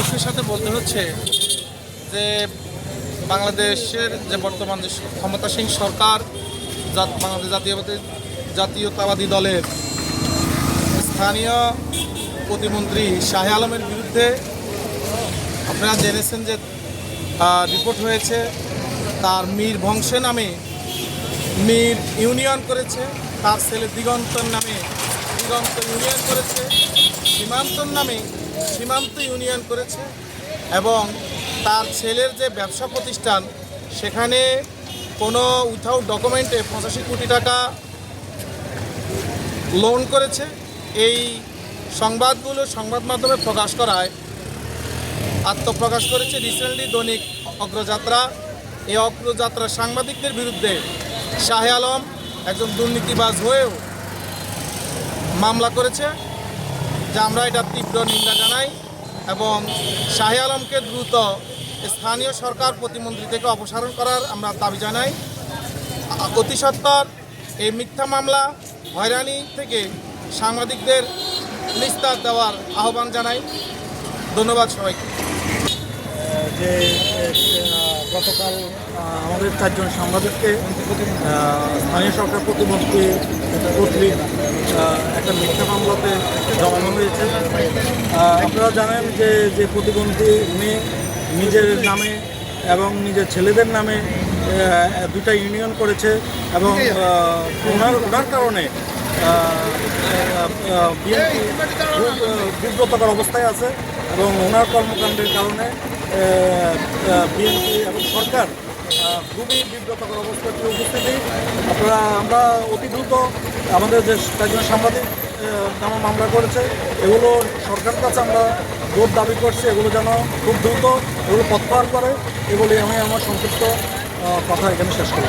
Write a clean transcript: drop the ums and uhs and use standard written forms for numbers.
দুঃখের সাথে বলতে হচ্ছে যে বাংলাদেশের যে বর্তমান যে ক্ষমতাসীন সরকার বাংলাদেশ জাতীয়তাবাদী দলের স্থানীয় প্রতিমন্ত্রী শাহে আলমের বিরুদ্ধে আপনারা জেনেছেন যে রিপোর্ট হয়েছে তার মীর বংশে নামে মীর ইউনিয়ন করেছে, তার ছেলে দিগন্তর নামে দিগন্ত ইউনিয়ন করেছে, সীমান্তর নামে সীমান্ত ইউনিয়ন করেছে এবং তার ছেলের যে ব্যবসা প্রতিষ্ঠান সেখানে কোনো উইথাউট ডকুমেন্টে 85 কোটি টাকা লোন করেছে। এই সংবাদগুলো সংবাদ মাধ্যমে প্রকাশ করায় আত্মপ্রকাশ করেছে রিসেন্টলি দৈনিক অগ্রযাত্রা। এই অগ্রযাত্রার সাংবাদিকদের বিরুদ্ধে শাহে আলম একজন দুর্নীতিবাজ হয়েও মামলা করেছে, যা আমরা এটা তীব্র নিন্দা জানাই এবং শাহে আলমকে দ্রুত স্থানীয় সরকার প্রতিমন্ত্রী থেকে অপসারণ করার আমরা দাবি জানাই। অতি সত্বর এই মিথ্যা মামলা হয়রানি থেকে সাংবাদিকদের নিস্তার দেওয়ার আহ্বান জানাই। ধন্যবাদ সবাইকে। যে গতকাল আমাদের 4 জন সাংবাদিককে স্থানীয় সরকার প্রতিমন্ত্রী কর্তৃক একটা মিথ্যা মামলাতে জমানো হয়েছে। আপনারা জানেন যে প্রতিবন্ধী উনি নিজের নামে এবং নিজের ছেলেদের নামে 2টা ইউনিয়ন করেছে এবং ওনার কারণে বিএনপি বিব্রতকর অবস্থায় আছে এবং ওনার কর্মকাণ্ডের কারণে বিএনপি এবং সরকার খুবই বিব্রতকর অবস্থাতে উপস্থিতি। আমরা অতি দ্রুত আমাদের যে 4 জন সাংবাদিক নামে মামলা করেছে এগুলো সরকারের কাছে আমরা জোর দাবি করছি এগুলো যেন খুব দ্রুত এগুলো প্রত্যাহার করে, এগুলি আমি আমার সংক্ষিপ্ত কথা এখানে শেষ করি।